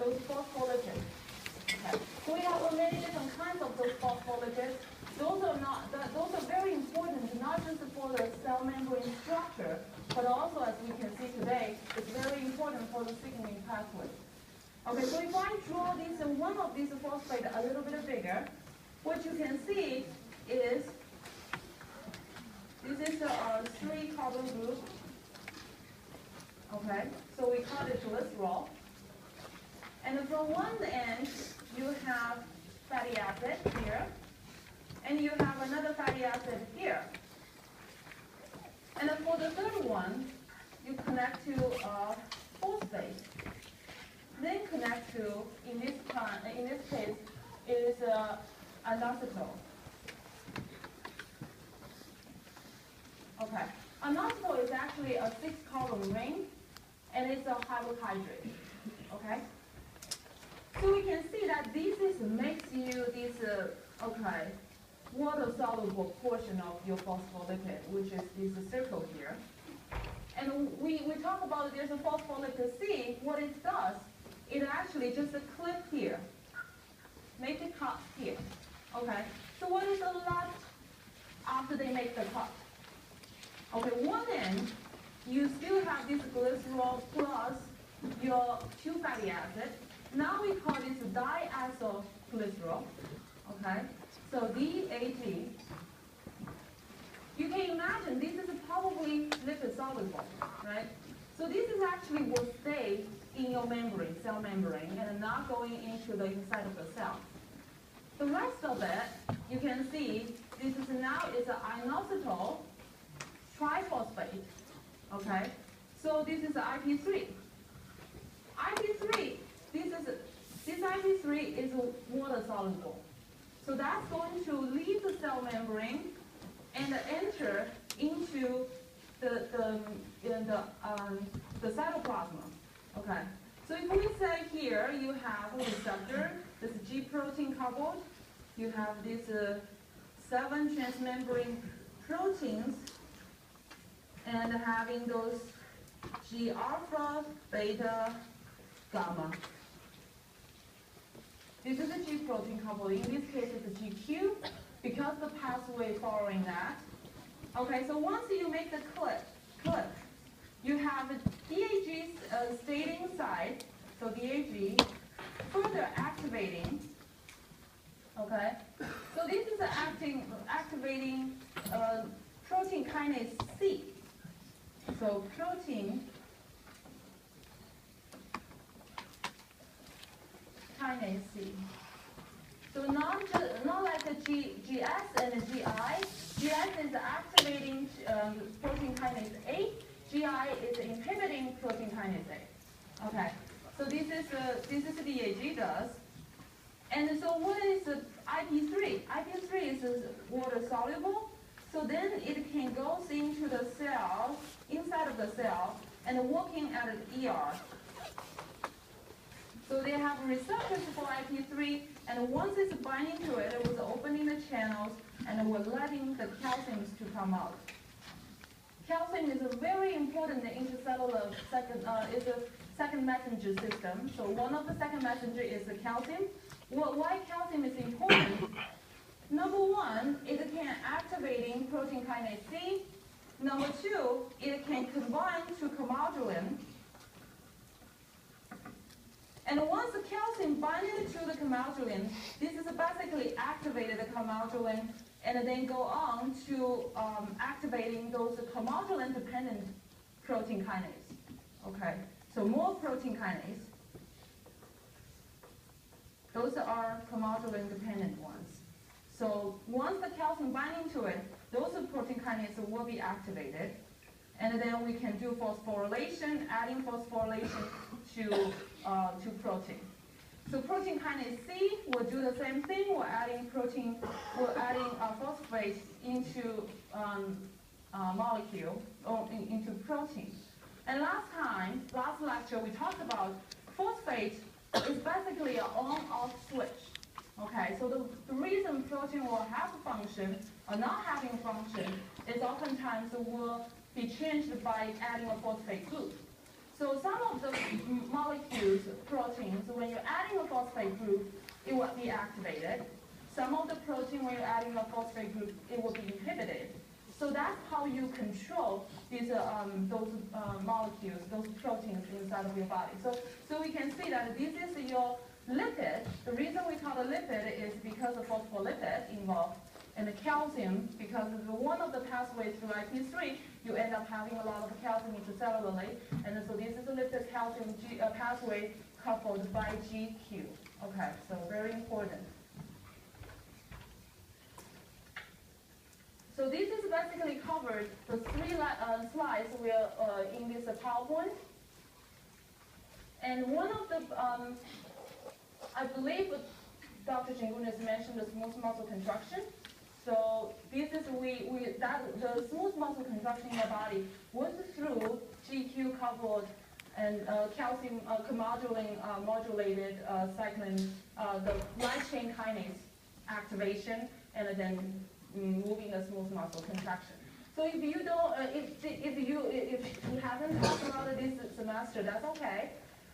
those phospholipids. Okay. So we have many different kinds of those phospholipids. Those are very important, not just for the cell membrane structure, but also, as we can see today, it's very important for the signaling pathway. Okay, so if I draw this one of these phosphate a little bit bigger, what you can see is this is a 3-carbon group. Okay, so we call it glycerol. And from one end, you have fatty acid here, and you have another fatty acid here. And then for the third one, you connect to a phosphate. Then connect to, in this case, is inositol. Okay, inositol is actually a 6-carbon ring, and it's a carbohydrate. Okay, so we can see that this makes you this water-soluble portion of your phospholipid, which is this circle here. And we talk about there's a phospholipid C. What it does, it actually just a clip here, make a cut here. Okay, so what is left after they make the cut? Okay, one end, you still have this glycerol plus your 2 fatty acids. Now we call this diacylglycerol. Okay, so DAG. You can imagine this is probably lipid soluble, right? So this is actually will stay in your membrane, cell membrane, and not going into the inside of the cell. The rest of it, you can see this is now is an inositol triphosphate. Okay, so this is IP3. IP3, this IP3 is water soluble. So that's going to leave the cell membrane and enter into the cytoplasm. Okay. So if we say here you have a receptor, this G protein coupled, you have these 7 transmembrane proteins, and having those G alpha, beta, gamma. This is a G protein coupled. In this case, it's a GQ because the pathway following that. Okay, so once you make the clip, you have DAG staying inside, so DAG further activating. Okay, so this is activating protein kinase C. So protein kinase C. So not like the GS and the GI. GS is activating protein kinase A. GI is inhibiting protein kinase A. Okay. So this is the DAG does. And so what is the IP3? IP3 is water soluble. So then it can go into the cell, inside of the cell, and working at an ER. So they have receptors for IP3, and once it's binding to it, it was opening the channels, and it was letting the calciums to come out. Calcium is a very important intercellular second messenger system. So one of the second messenger is the calcium. Why calcium is important? Number one, it can activating protein kinase C. Number two, it can combine to commodulin. And once the calcium binding to the commodulin, this is basically activated the commodulin, and then go on to activating those commodulin-dependent protein kinase. Okay, so more protein kinase. Those are commodulin-dependent ones. So once the calcium binding to it, those protein kinases will be activated, and then we can do phosphorylation, adding phosphorylation to protein. So protein kinase C will do the same thing. We're adding phosphate into molecule or into protein. And last lecture, we talked about phosphate is basically an on-off switch. Okay, so the reason protein will have a function or not having a function is oftentimes it will be changed by adding a phosphate group. So some of the molecules molecules, proteins, when you're adding a phosphate group, it will be activated. Some of the protein, when you're adding a phosphate group, it will be inhibited. So that's how you control these those molecules, those proteins inside of your body. So we can see that this is your lipid. The reason we call it lipid is because of phospholipid involved. And the calcium, because of one of the pathways through IP3, you end up having a lot of calcium intracellularly. And so this is a lipid calcium pathway coupled by GQ. Okay, so very important. So this is basically covered the three slides we're in this PowerPoint. And one of the, I believe Dr. Chingunis mentioned the smooth muscle contraction. So this is the smooth muscle contraction in the body was through GQ coupled and calcium modulated cyclin, the light chain kinase activation, and then moving the smooth muscle contraction. So if you don't, if you haven't talked about it this semester, that's okay.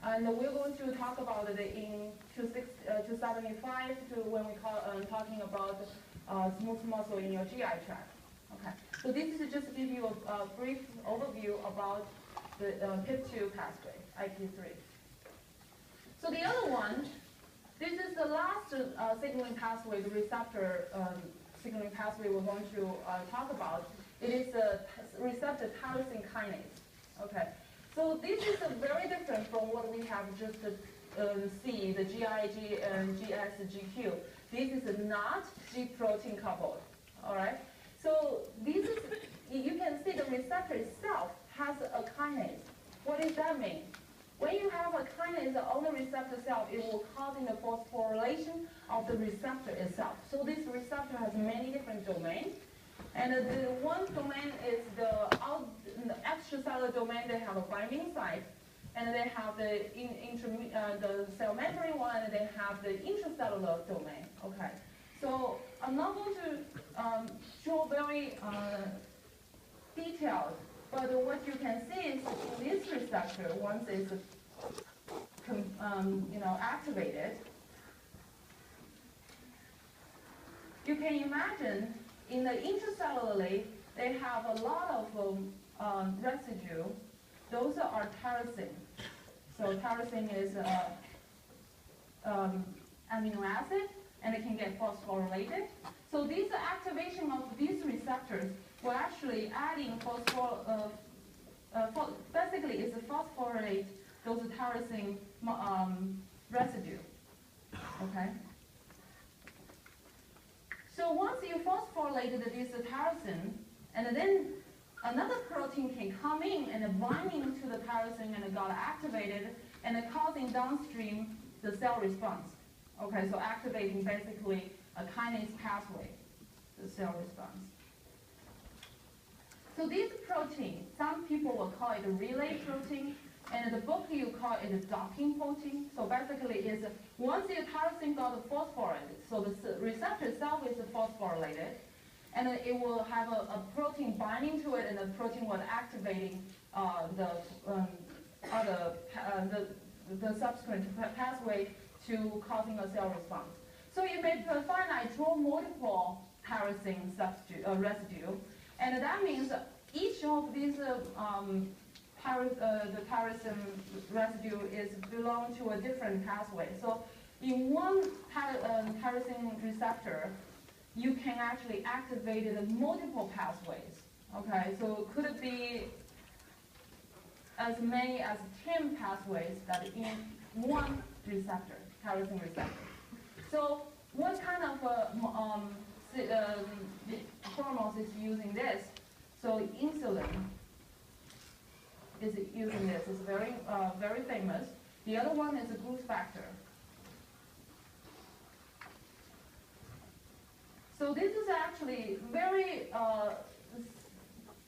And we're going to talk about it in 275 to when we talking about smooth muscle in your GI tract. Okay. So this is just to give you a brief overview about the PIP2 pathway, IP3. So the other one, this is the last signaling pathway, the receptor signaling pathway we're going to talk about. It is the receptor tyrosine kinase. Okay. So this is very different from what we have just see, the GIG and GS, GQ. This is not G protein coupled. All right. So this is, you can see the receptor itself has a kinase. What does that mean? When you have a kinase on the receptor itself, it will cause the phosphorylation of the receptor itself. So this receptor has many different domains. And the one domain is the extracellular domain. They have a binding site. And they have the the cell membrane one, and they have the intracellular domain. Okay. So I'm not going to show very detailed, but what you can see is this receptor, once it's activated, you can imagine in the intracellularly they have a lot of residue. Those are tyrosine. So tyrosine is amino acid, and it can get phosphorylated. So this activation of these receptors will actually adding basically it's a phosphorylate those tyrosine residue. Okay. So once you phosphorylated this tyrosine, and then another protein can come in and binding to the tyrosine and it got activated and causing downstream the cell response. Okay, so activating basically a kinase pathway, the cell response. So this protein, some people will call it a relay protein, and in the book you call it a docking protein. So basically it's once the tyrosine got phosphorylated, so the receptor itself is phosphorylated, and it will have a protein binding to it, and the protein will activating the subsequent pathway to causing a cell response. So you may find I draw multiple tyrosine residue, and that means each of these the tyrosine residue is belong to a different pathway. So in one tyrosine receptor, you can actually activate it in multiple pathways. Okay, so could it be as many as 10 pathways that in one receptor, tyrosine receptor. So what kind of hormones is using this? So insulin is using this. It's very, very famous. The other one is a growth factor. So this is actually very,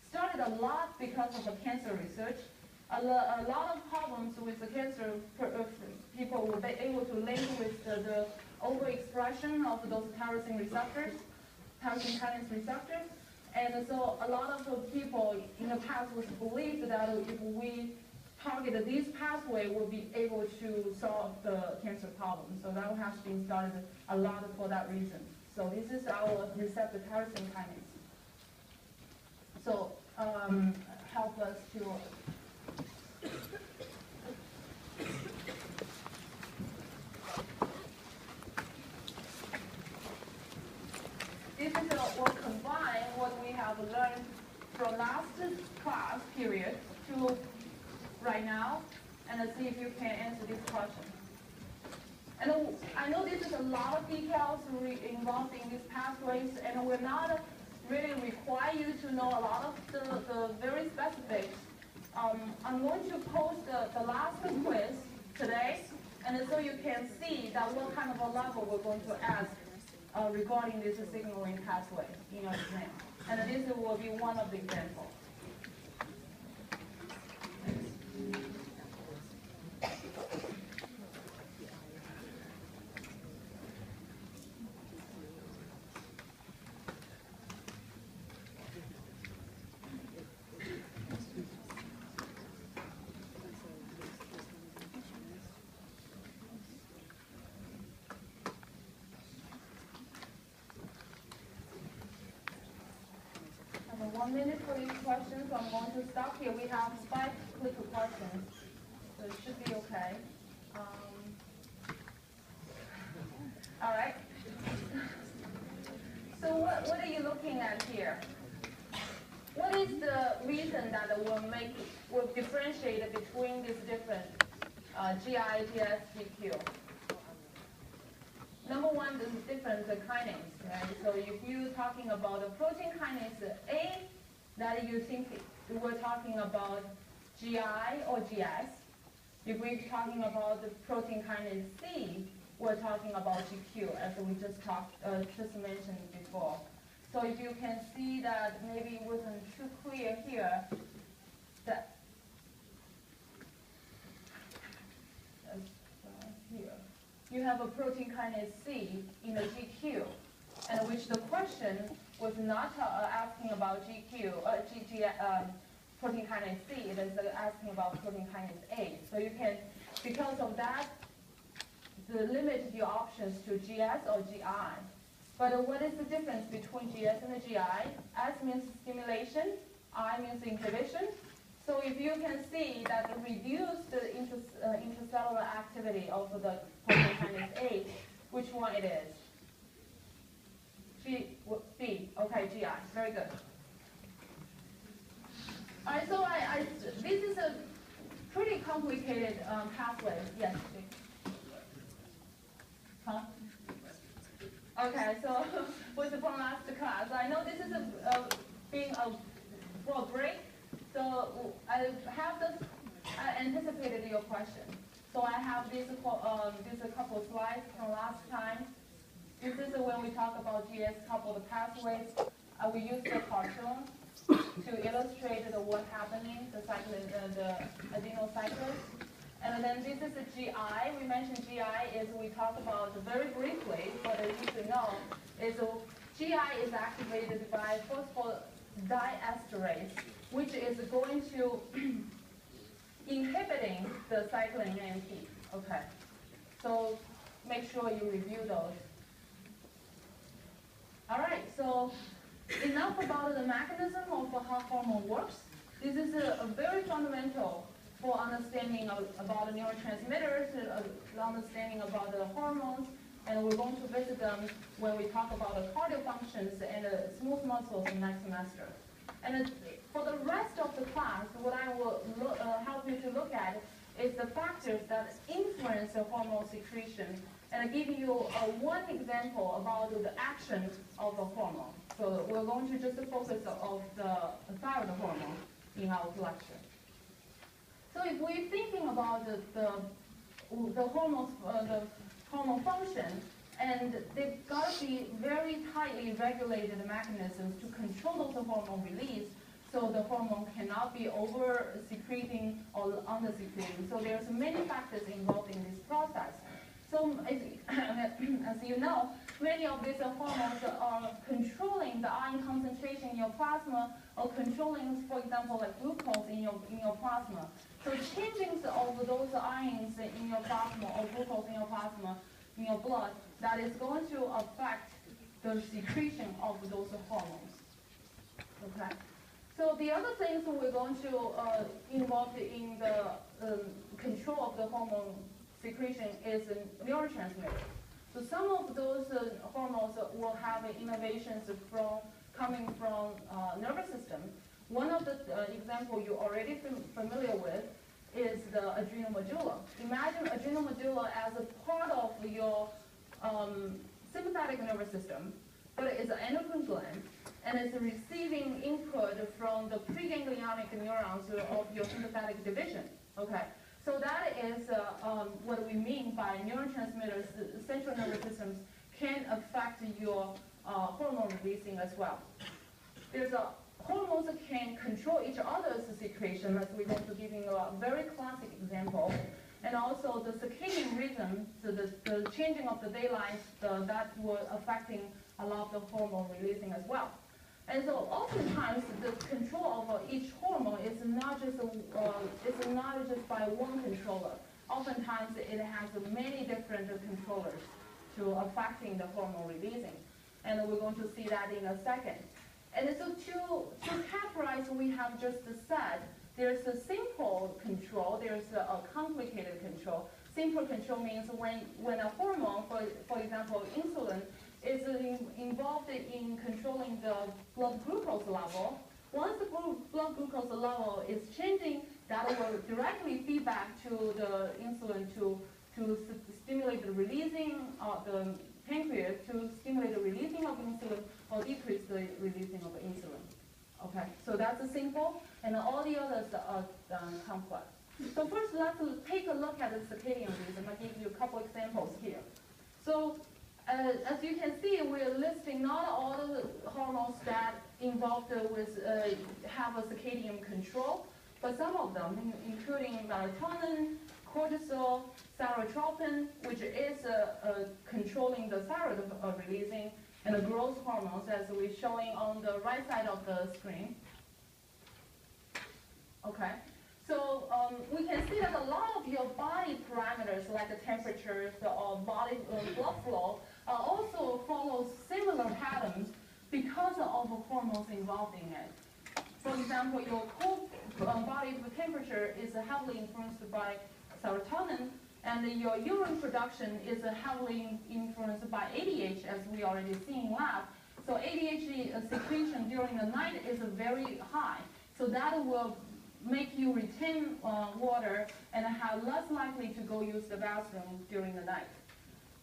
started a lot because of the cancer research. A lot of problems with the cancer, people will be able to link with the overexpression of those tyrosine receptors, tyrosine kinase receptors. And so a lot of people in the past was believed that if we target this pathway will be able to solve the cancer problem. So that has been started a lot for that reason. So this is our receptor tyrosine kinase. So help us to this is what combine what we have learned from last class period to right now, and let's see if you can answer this question. And I know this is a lot of details involved in these pathways, and we're not really require you to know a lot of the very specifics. I'm going to post the last quiz today, and so you can see that what kind of a level we're going to ask regarding this signaling pathway in your exam. And this will be one of the examples. I have 1 minute for each question, so I'm going to stop here. We have 5 clicker questions, so it should be okay. All right. So what are you looking at here? What is the reason that will differentiate between these different GI, GS, GQ? Number one, there's different kinase, right? So if you're talking about the protein kinase A, that you think we're talking about GI or GS. If we're talking about the protein kinase C, we're talking about GQ, as we just mentioned before. So if you can see that maybe it wasn't too clear here, that here. You have a protein kinase C in the GQ, and which the question was not asking about GQ, protein kinase C, it is asking about protein kinase A. So you can, because of that, limit your options to GS or GI. But what is the difference between GS and the GI? S means stimulation, I means inhibition. So if you can see that reduce the intracellular activity of the protein kinase A, which one it is? B, okay, GI, very good. All right, so this is a pretty complicated pathway. Yes, huh? Okay, so was from last class. I know this is being for a break, so I have this. I anticipated your question, so I have this a couple slides from last time. This is when we talk about GS coupled pathways. We use the cartoon to illustrate what happening, the adenocyclase. And then this is the GI. We mentioned GI is we talk about very briefly, but you should know is GI is activated by phosphodiesterase, which is going to inhibiting the cyclin AMP. Okay, so make sure you review those. All right, so enough about the mechanism of how hormone works. This is a very fundamental for understanding about the neurotransmitters, understanding about the hormones, and we're going to visit them when we talk about the cardio functions and the smooth muscles in next semester. And for the rest of the class, what I will help you to look at is the factors that influence the hormone secretion, and I give you one example about the action of the hormone. So we're going to just focus on the thyroid hormone in our lecture. So if we're thinking about the hormones, the hormone function, and they've got to be very tightly regulated mechanisms to control those hormone release, so the hormone cannot be over secreting or under secreting. So there's many factors involved in this process. So as you know, many of these hormones are controlling the iron concentration in your plasma, or controlling, for example, like glucose in your plasma. So changing of those ions in your plasma or glucose in your plasma, in your blood, that is going to affect the secretion of those hormones. Okay. So the other things we're going to involve in the control of the hormone secretion is neurotransmitters. So some of those hormones will have innovations coming from nervous system. One of the example you're already familiar with is the adrenal medulla. Imagine adrenal medulla as a part of your sympathetic nervous system, but it's an endocrine gland, and it's receiving input from the preganglionic neurons of your sympathetic division. Okay, so that is what we mean by neurotransmitters. Central nervous systems can affect your hormone releasing as well. There's hormones that can control each other's secretion, as we're going to give you a very classic example. And also the circadian rhythm, so the changing of the daylight, that was affecting a lot of the hormone releasing as well. And so oftentimes the control of each hormone is not just by one controller. Oftentimes it has many different controllers to affecting the hormone releasing. And we're going to see that in a second. And so to categorize what we have just said, there's a simple control, there's a complicated control. Simple control means when a hormone, for example, insulin, is involved in controlling the blood glucose level. Once the blood glucose level is changing, that will directly feed back to the insulin to stimulate the releasing of the pancreas, to stimulate the releasing of insulin or decrease the releasing of insulin. Okay, so that's a simple, and all the others are complex. So first, let's take a look at the circadian rhythm. I'll give you a couple examples here. So as you can see, we're listing not all the hormones that involved with have a circadian control, but some of them, including melatonin, cortisol, thyrotropin, which is controlling the thyroid releasing, and the growth hormones, as we're showing on the right side of the screen. Okay, so we can see that a lot of your body parameters, like the temperatures or body blood flow, also follow similar patterns because of the hormones involved in it. For example, your core body temperature is heavily influenced by serotonin, and your urine production is heavily influenced by ADH, as we already seen in lab. So ADH secretion during the night is very high. So that will make you retain water and have less likely to go use the bathroom during the night.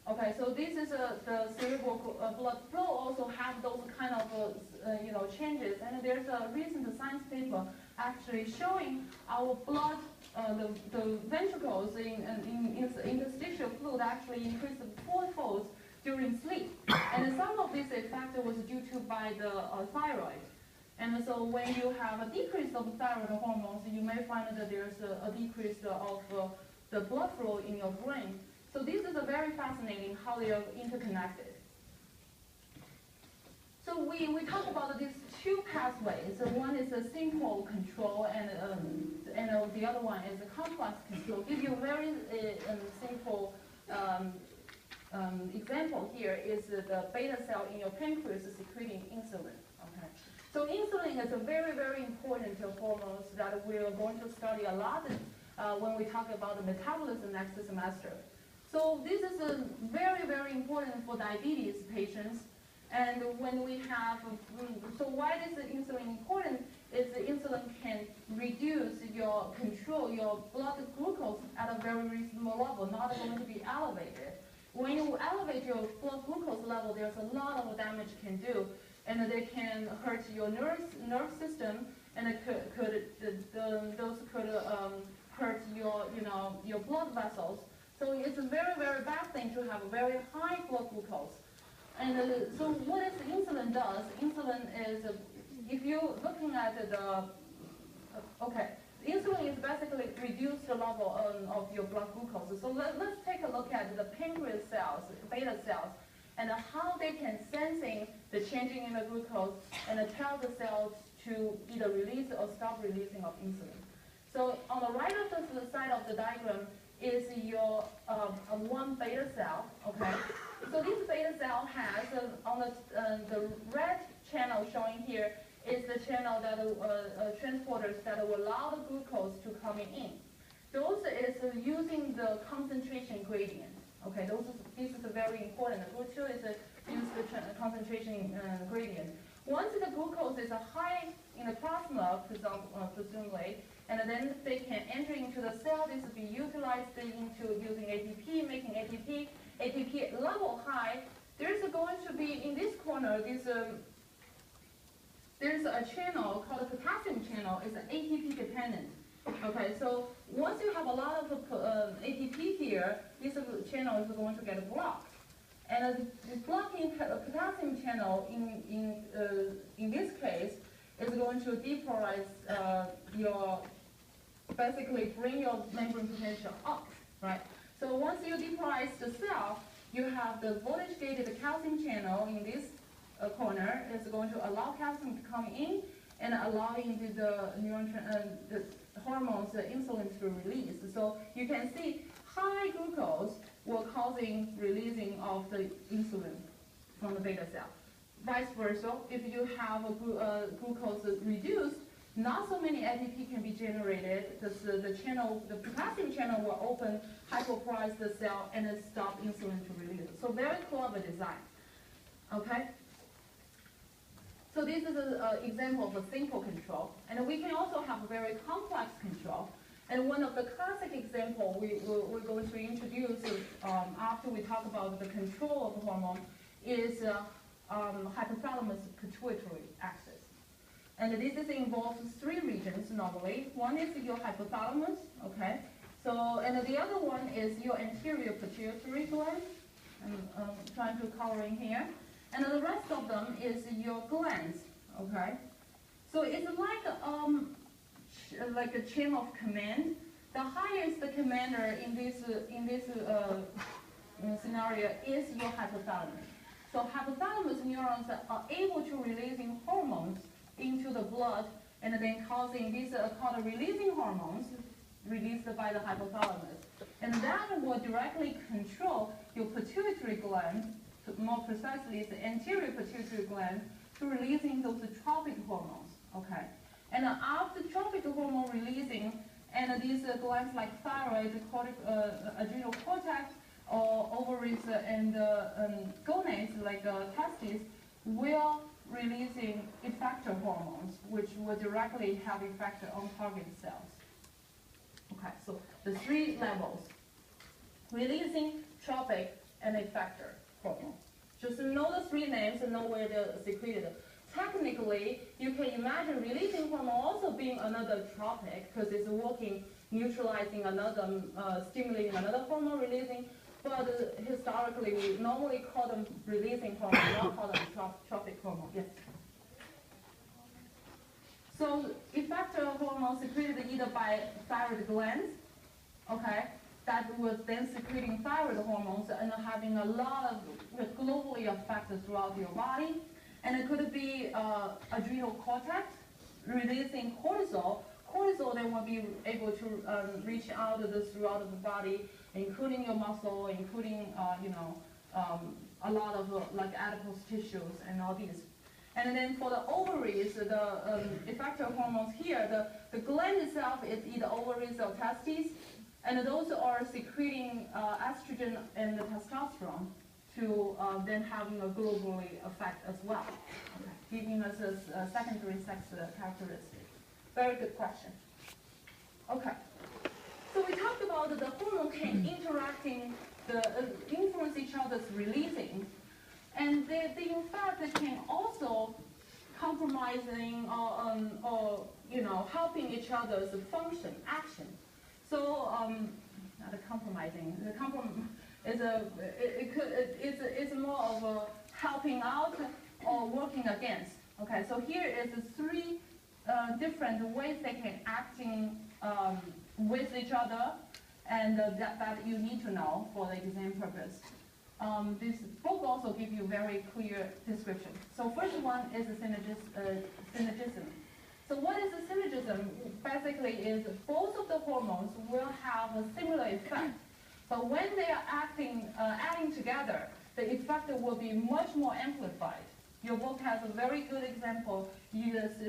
Okay, so this is the cerebral blood flow also have those kind of changes, and there's a recent science paper actually showing our blood, the ventricles in interstitial fluid actually increased fourfold during sleep, and some of this effect was due to by the thyroid. And so when you have a decrease of thyroid hormones, you may find that there's a decrease of the blood flow in your brain. So this is a very fascinating how they are interconnected. So we talk about these two pathways. So one is a simple control, and the other one is a complex control. Give you a very simple example here is the beta cell in your pancreas secreting insulin. Okay. So insulin is a very, very important hormone that we're going to study a lot when we talk about the metabolism next semester. So this is very, very important for diabetes patients. And when we have, so why is the insulin important? Is the insulin can reduce your blood glucose at a very reasonable level, not going to be elevated. When you elevate your blood glucose level, there's a lot of damage it can do, and they can hurt your nerve system, and it those could hurt your blood vessels. So it's a very, very bad thing to have a very high blood glucose. And so what is insulin does? Insulin is, if you're looking at insulin is basically reduce the level of your blood glucose. So let's take a look at the pancreas cells, beta cells. and how they can sensing the changing in the glucose and tell the cells to either release or stop releasing of insulin. So on the right of the side of the diagram is your one beta cell, okay? So this beta cell has, on the red channel showing here, is the channel that transporters that will allow the glucose to come in. Those is using the concentration gradient. Okay, this is very important. GLUT2 is use the concentration gradient. Once the glucose is high in the plasma, presumably, and then they can enter into the cell. This will be utilized into using ATP, making ATP. ATP level high. There's going to be in this corner. There's a channel called the potassium channel. It's ATP dependent. Okay, so once you have a lot of ATP here, this channel is going to get blocked. And the blocking potassium channel in this case is going to depolarize basically bring your membrane potential up, right? So once you depolarize the cell, you have the voltage-gated calcium channel in this corner is going to allow calcium to come in and allowing the hormones, the insulin to release. So you can see high glucose will causing releasing of the insulin from the beta cell. Vice versa, if you have a glucose reduced, not so many ATP can be generated because the potassium channel will open, hypopolarize the cell, and then stop insulin to release. So very clever design. Okay. So this is an example of a simple control, and we can also have a very complex control. And one of the classic examples we're going to introduce after we talk about the control of the hormone is hypothalamus pituitary axis. And this involves three regions normally. One is your hypothalamus, okay? So, and the other one is your anterior pituitary gland. I'm trying to color in here. And the rest of them is your glands, okay? So it's like a chain of command. The highest commander in this scenario is your hypothalamus. So hypothalamus neurons are able to releasing hormones into the blood and then causing these called releasing hormones released by the hypothalamus. And that will directly control your pituitary gland, more precisely the anterior pituitary gland, to releasing those tropic hormones, okay? And after tropic hormone releasing, and these glands like thyroid, adrenal cortex, or ovaries and gonads like testes will releasing effector hormones, which will directly have effect on target cells. Okay, so the three levels: releasing, tropic, and effector hormone. Just know the three names and know where they're secreted. Technically, you can imagine releasing hormone also being another tropic because it's working, neutralizing another, stimulating another hormone releasing. But historically, we normally call them releasing hormone, not call them tropic hormone. Yes. So effector hormone secreted either by thyroid glands, okay, that was then secreting thyroid hormones and having a lot of globally affected throughout your body. And it could be adrenal cortex releasing cortisol. Cortisol then will be able to reach out throughout the body, including your muscle, including a lot of like adipose tissues and all these. And then for the ovaries, the effector hormones here, the gland itself is either ovaries or testes, and those are secreting estrogen and the testosterone to then having a globally effect as well, okay, giving us a secondary sex characteristic. Very good question. Okay, so we talked about the hormone can interacting, influence each other's releasing, and they in fact can also compromising or helping each other's function, action. So not a compromising. It's more of a helping out or working against. Okay, so here is the three different ways they can acting with each other, and that you need to know for the exam purpose. this book also gives you very clear description. So first one is a synergism. So what is a synergism? Basically is both of the hormones will have a similar effect. But when they are adding together, the effect will be much more amplified. Your book has a very good example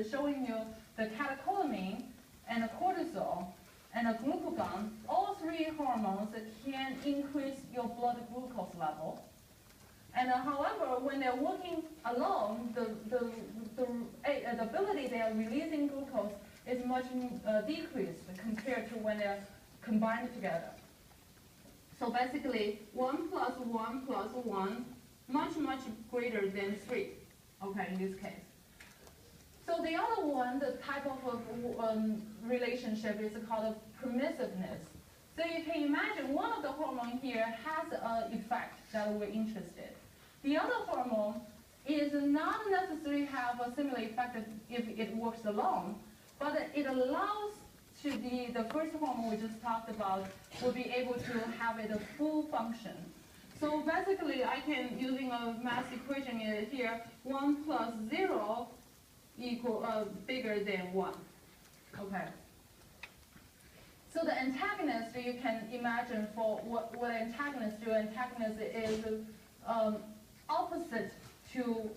showing you the catecholamine and a cortisol and a glucagon. All three hormones can increase your blood glucose level. And however, when they're working alone, the ability they are releasing glucose is much decreased compared to when they're combined together. So basically, 1 plus 1 plus 1, much, much greater than 3, okay, in this case. So the other one, the type of relationship is called permissiveness. So you can imagine one of the hormones here has an effect that we're interested. The other hormone is not necessarily have a similar effect if it works alone, but it allows to the first hormone we just talked about will be able to have it a full function. So basically, I can, using a math equation here, 1 plus 0 equal bigger than 1. Okay. So the antagonist, you can imagine for what antagonists do. Antagonist is opposite to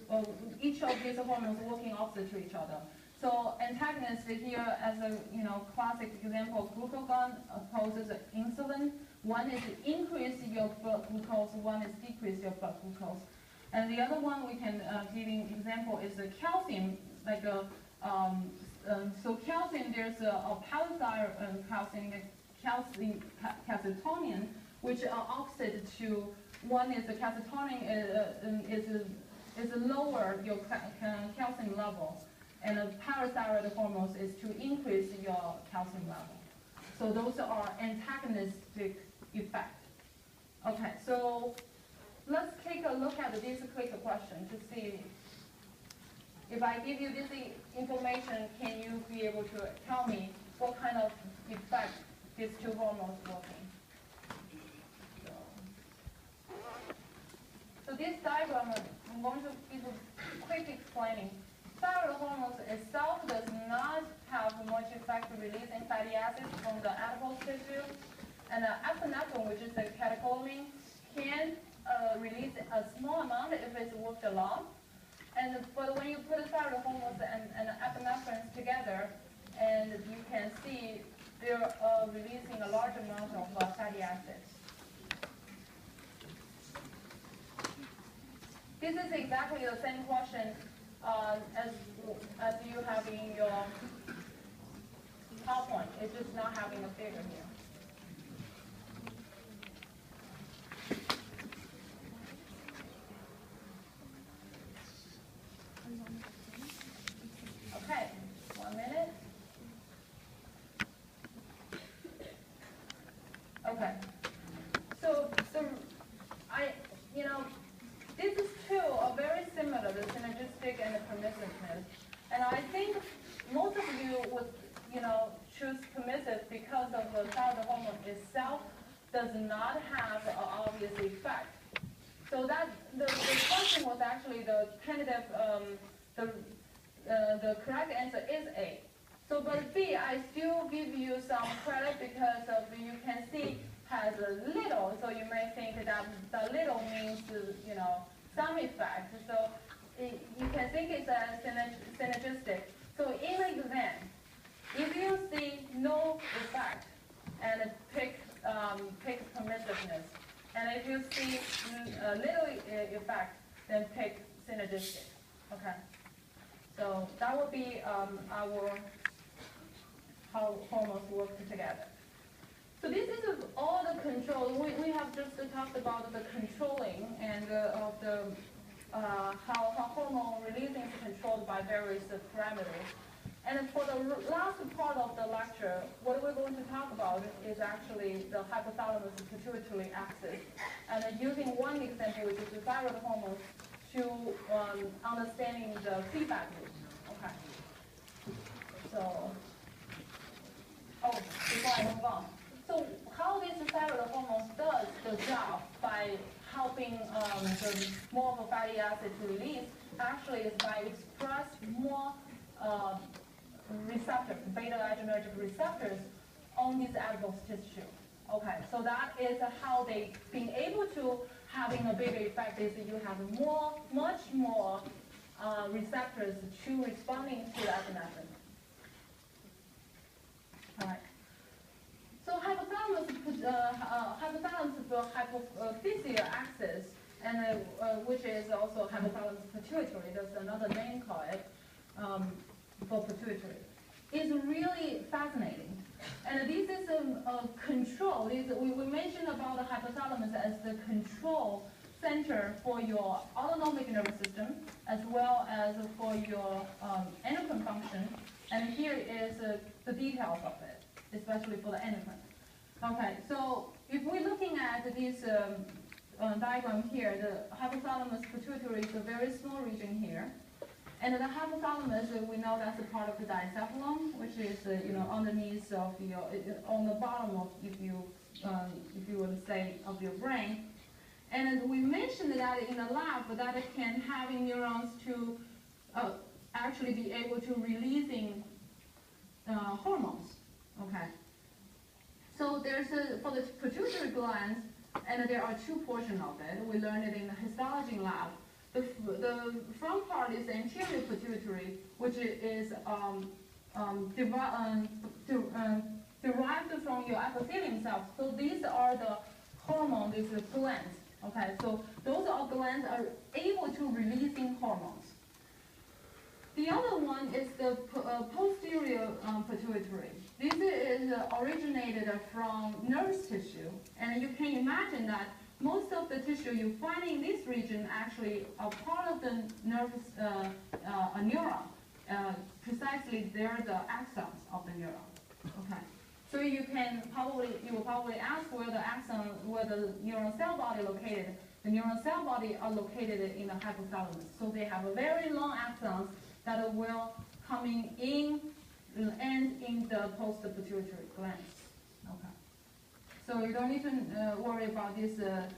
each of these hormones working opposite to each other. So antagonist here, as a classic example, glucagon opposes insulin. One is increase your blood glucose, one is decrease your blood glucose. And the other one we can give an example is the calcium, like so calcium, there's a palisade calcitonin, which are opposite to, one is the calcitonin is lower your calcium level, and a parathyroid hormone is to increase your calcium level. So those are antagonistic effect. Okay, so let's take a look at this quick question to see if I give you this information, can you be able to tell me what kind of effect these two hormones working? So this diagram, I'm going to give a quick explaining. Thyroid hormones itself does not have much effect in releasing fatty acids from the adipose tissue. And epinephrine, which is the catecholamine, can release a small amount if it's worked alone. But when you put thyroid hormones and epinephrine together, and you can see they're releasing a large amount of fatty acids. This is exactly the same question as you have in your PowerPoint. It's just not having a figure here. Okay, 1 minute. Okay. So this is two are very similar, the synergistic and the permissiveness. And I think most of you would, choose permissive because of the thyroid hormone itself does not have an obvious effect. So that the question was actually the tentative, the correct answer is A. So, but B, I still give you some credit because of you can see has a little, so you may think that the little means, some effect. So you can think it's a synergistic. So in the exam, if you see no effect and pick permissiveness, and if you see a little effect, then pick synergistic. Okay. So that would be how hormones work together. So this is all the control. We have just talked about the controlling and of the how hormone releasing is controlled by various parameters. And for the last part of the lecture, what we're going to talk about is actually the hypothalamus pituitary axis, and using one example, which is the thyroid hormones, to understanding the feedback loop. Okay. So, before I move on. So how this thyroid hormone does the job by helping the more of a fatty acid to release actually is by express more receptors, beta-adrenergic receptors on these adipose tissue. Okay, so that is how they being able to having a bigger effect is that you have much more receptors to responding to epinephrine. All right. So hypothalamus hypophyseal axis, and which is also hypothalamus pituitary. There's another name called it for pituitary. Is really fascinating. And this is a control. We mentioned about the hypothalamus as the control center for your autonomic nervous system as well as for your endocrine function. And here is the details of it, especially for the endocrine. Okay, so if we're looking at this diagram here, the hypothalamus pituitary is a very small region here. And the hypothalamus, we know that's a part of the diencephalon, which is underneath of your, on the bottom of, if you were to say, of your brain. And we mentioned that in the lab that it can have neurons to actually be able to releasing hormones. Okay. So there's for the pituitary glands, and there are two portions of it. We learned it in the histology lab. The front part is the anterior pituitary, which is derived from your epithelium cells. So these are the hormones, these are glands. Okay, so those are glands are able to releasing hormones. The other one is the posterior pituitary. This is originated from nervous tissue, and you can imagine that most of the tissue you find in this region actually are part of the nervous a neuron. Precisely, they're the axons of the neuron. Okay, so you will probably ask where the axon, where the neuron cell body located. The neuron cell body are located in the hypothalamus. So they have a very long axons that will coming in and in the post-pituitary glands. Okay. So you don't need to worry about this, the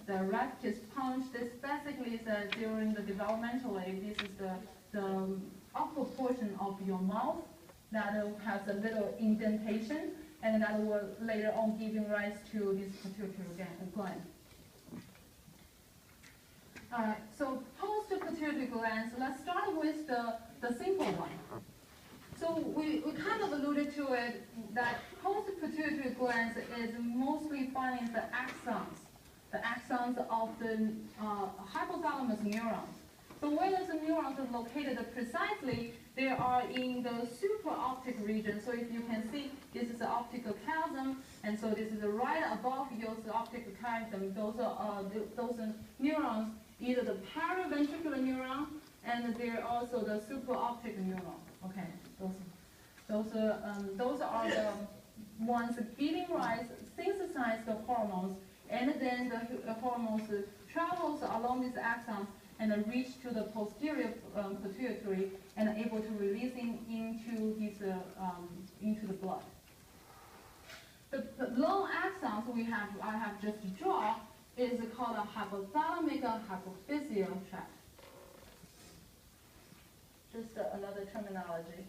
raptus punch. This basically is during the developmental age. This is the upper portion of your mouth that has a little indentation, and that will later on giving rise to this pituitary gland. All right, so post-pituitary glands, let's start with the simple one. So we kind of alluded to it that post-pituitary glands is mostly finding the axons of the hypothalamus neurons. So where those neurons are located precisely, they are in the supraoptic region. So if you can see, this is the optical chiasm, and so this is right above your optical chiasm. Those are neurons, either the paraventricular neuron, and they're also the supraoptic neuron. Okay, those are the ones giving rise, synthesize the hormones, and then the hormones travels along these axons and reach to the posterior pituitary and able to releasing into the blood. The long axons I have just drawn is called a hypothalamic hypophyseal tract. Just another terminology.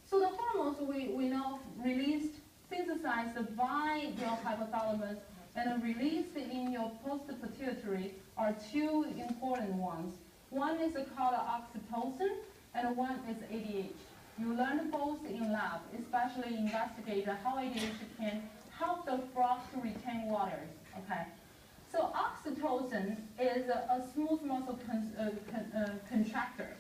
So the hormones we know released, synthesized by your hypothalamus and released in your post-pituitary are two important ones. One is called oxytocin and one is ADH. You learn both in lab, especially investigate how ADH can help the frog to retain water. Okay. So oxytocin is a smooth muscle contractor.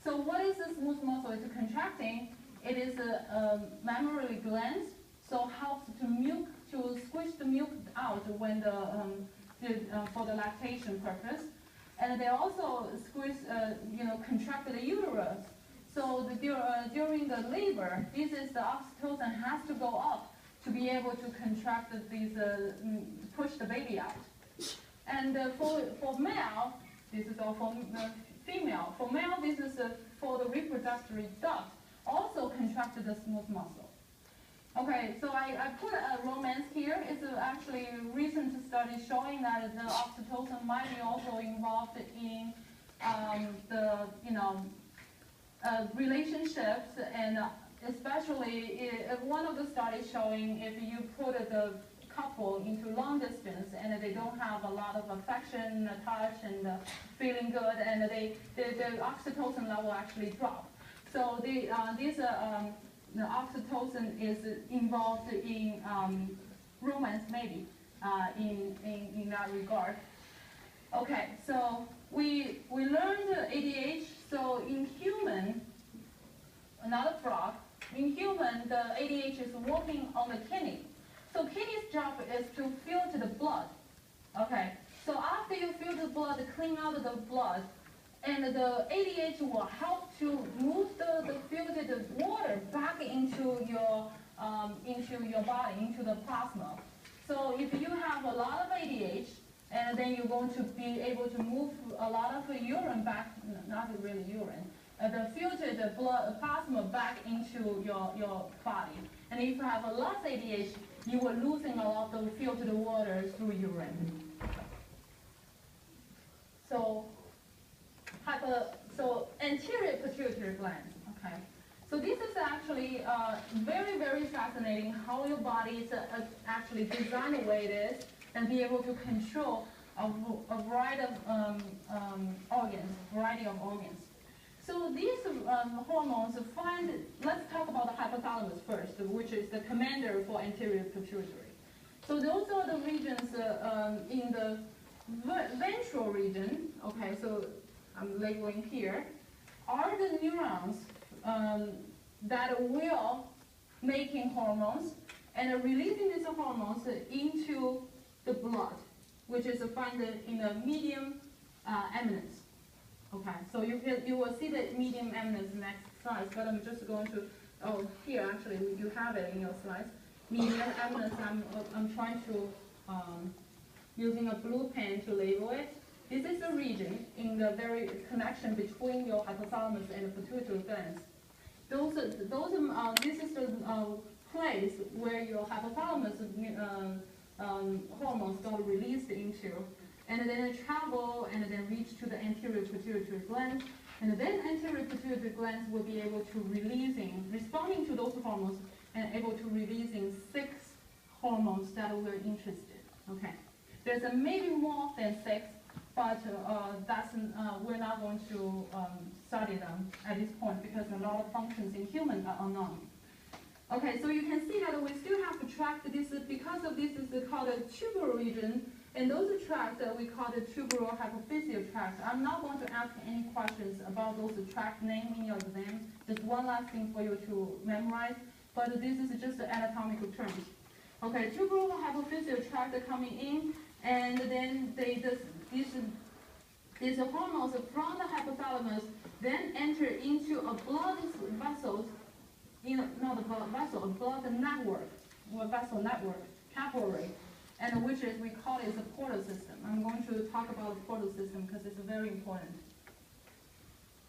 So what is a smooth muscle? It's contracting. It is a mammary gland, so helps to squish the milk out when for the lactation purpose. And they also squeeze, contract the uterus. So during the labor, this is the oxytocin has to go up to be able to contract these, push the baby out. And for male, this is all for female. For male, this is for the reproductory duct, also contracted the smooth muscle. Okay, so I put a romance here. It's actually a recent study showing that the oxytocin might be also involved in the, relationships, and especially one of the studies showing if you put the couple into long distance and they don't have a lot of affection, touch, and feeling good, and the oxytocin level actually drop. So the oxytocin is involved in romance, maybe in that regard. Okay, so we learned ADH. So in human, not a frog, in human, the ADH is working on the kidney. So kidney's job is to filter the blood. Okay, so after you filter the blood, clean out the blood, and the ADH will help to move the filtered water back into your body, into the plasma. So if you have a lot of ADH, and then you're going to be able to move a lot of urine back, not really urine, the filtered blood plasma back into your body. And if you have a less ADH, you are losing a lot of filtered water through urine. So anterior pituitary gland, okay. So this is actually very, very fascinating how your body is actually designed the way it is and be able to control a variety of organs. So these hormones let's talk about the hypothalamus first, which is the commander for anterior pituitary. So those are the regions in the ventral region, okay, so I'm labeling here, are the neurons that will making hormones and releasing these hormones into the blood, which is found in the medium eminence. Okay, so you will see the medium eminence next slide, but I'm just going to, here actually you have it in your slides. Medium eminence, I'm trying to, using a blue pen to label it. This is the region in the very connection between your hypothalamus and the pituitary glands. This is the place where your hypothalamus hormones got released into, and then travel and then reach to the anterior pituitary glands, and then anterior pituitary glands will be able to responding to those hormones and able to releasing 6 hormones that we're interested. Okay, there's maybe more than 6, but we're not going to study them at this point because a lot of functions in humans are unknown. Okay, so you can see that we still have to track this because of this is called a tubular region, and those tracts that we call the tubular hypophyseal tracts. I'm not going to ask any questions about those tract names in your exam. Just one last thing for you to memorize, but this is just the anatomical terms. Okay, tubular hypophyseal tract coming in, and then these hormones from the hypothalamus then enter into a blood vessels, not a blood vessel, a blood network, or vessel network, capillary, and which is, we call it the portal system. I'm going to talk about the portal system because it's very important.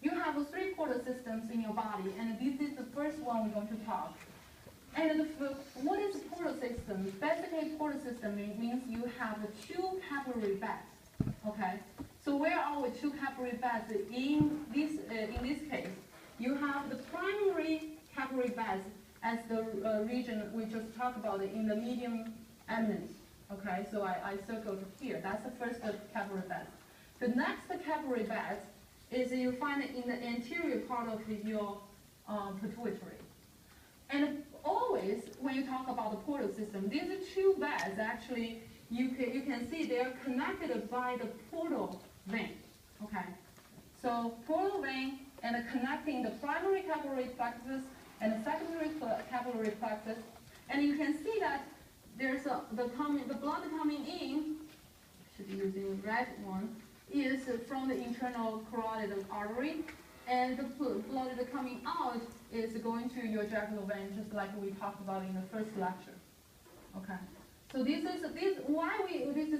You have 3 portal systems in your body, and this is the first one we're going to talk. And what is a portal system? Basically, portal system means you have 2 capillary beds. Okay, so where are the 2 capillary beds in this case? You have the primary capillary beds as the region we just talked about in the medium eminence. Okay, so I circled here. That's the first capillary bed. The next capillary bed is you find it in the anterior part of your pituitary. And always, when you talk about the portal system, these 2 beds actually, you can see they're connected by the portal vein. Okay, so portal vein and connecting the primary capillary plexus and the secondary capillary plexus, and you can see that there's the blood coming in, should be using the red one, is from the internal carotid artery, and the blood coming out is going to your jugular vein, just like we talked about in the first lecture. Okay, so this is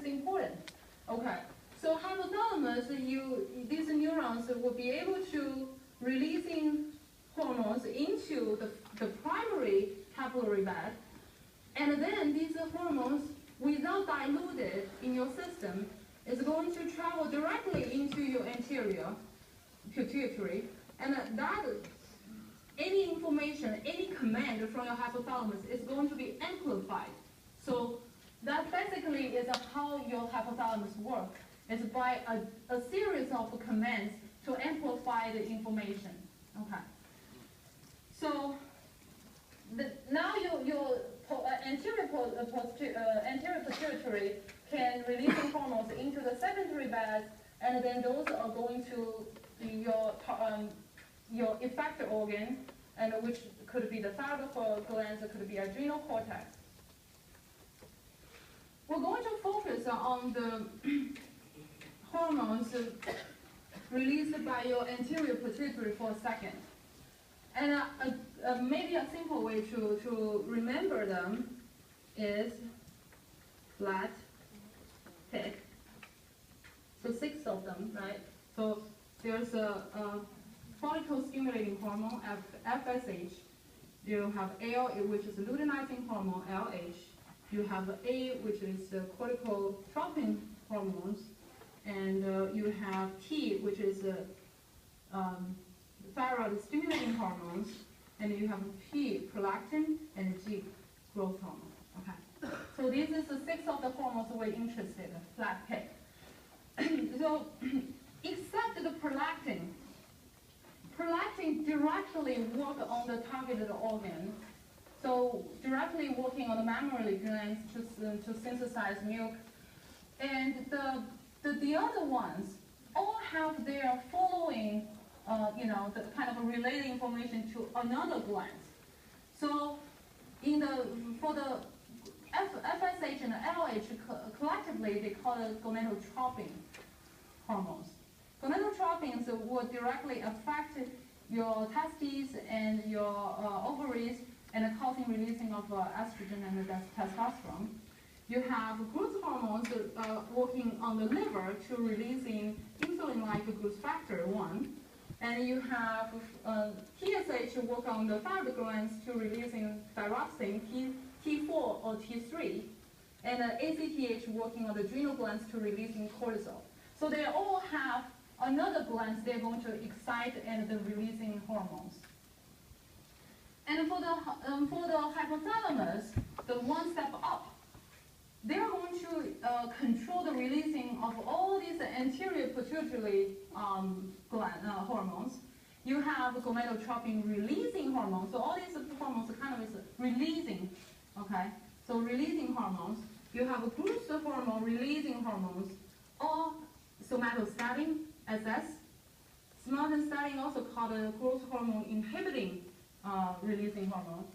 important. Okay, so hypothalamus, these neurons will be able to releasing hormones into the primary capillary bed. And then these hormones, without diluted in your system, is going to travel directly into your anterior pituitary, and that any information, any command from your hypothalamus is going to be amplified. So that basically is how your hypothalamus works. It's by a series of commands to amplify the information. Okay. So now your anterior pituitary can release hormones into the secondary bed, and then those are going to your effector organ, and which could be the thyroid glands, it could be adrenal cortex. We're going to focus on the hormones released by your anterior pituitary for a second. And maybe a simple way to remember them is flat, thick. So 6 of them, right? So there's a follicle stimulating hormone, FSH. You have L, which is luteinizing hormone, LH. You have A, which is corticotropin hormones. And you have T, which is thyroid stimulating hormones. And you have P, prolactin, and G, growth hormone. Okay. So this is the 6 of the hormones we're interested in, flat pick. So, except the prolactin. Prolactin directly work on the targeted organ. So directly working on the mammary glands to synthesize milk. And the other ones all have their following, the kind of related information to another gland. So for the FSH and LH, collectively they call it gonadotropin hormones. Gonadotropins will directly affect your testes and your ovaries and causing releasing of estrogen and testosterone. You have growth hormones working on the liver to releasing insulin-like growth factor 1. And you have TSH work on the thyroid glands to releasing thyroxine, T4 or T3. And ACTH working on the adrenal glands to releasing cortisol. So they all have another glands they're going to excite and the releasing hormones. And for the hypothalamus, the one step up, they're going to control the releasing of all these anterior pituitary hormones. You have gonadotropin releasing hormones. So all these hormones are kind of is releasing, okay? So releasing hormones. You have growth hormone releasing hormones, or somatostatin, SS. Somatostatin also called a growth hormone inhibiting releasing hormone.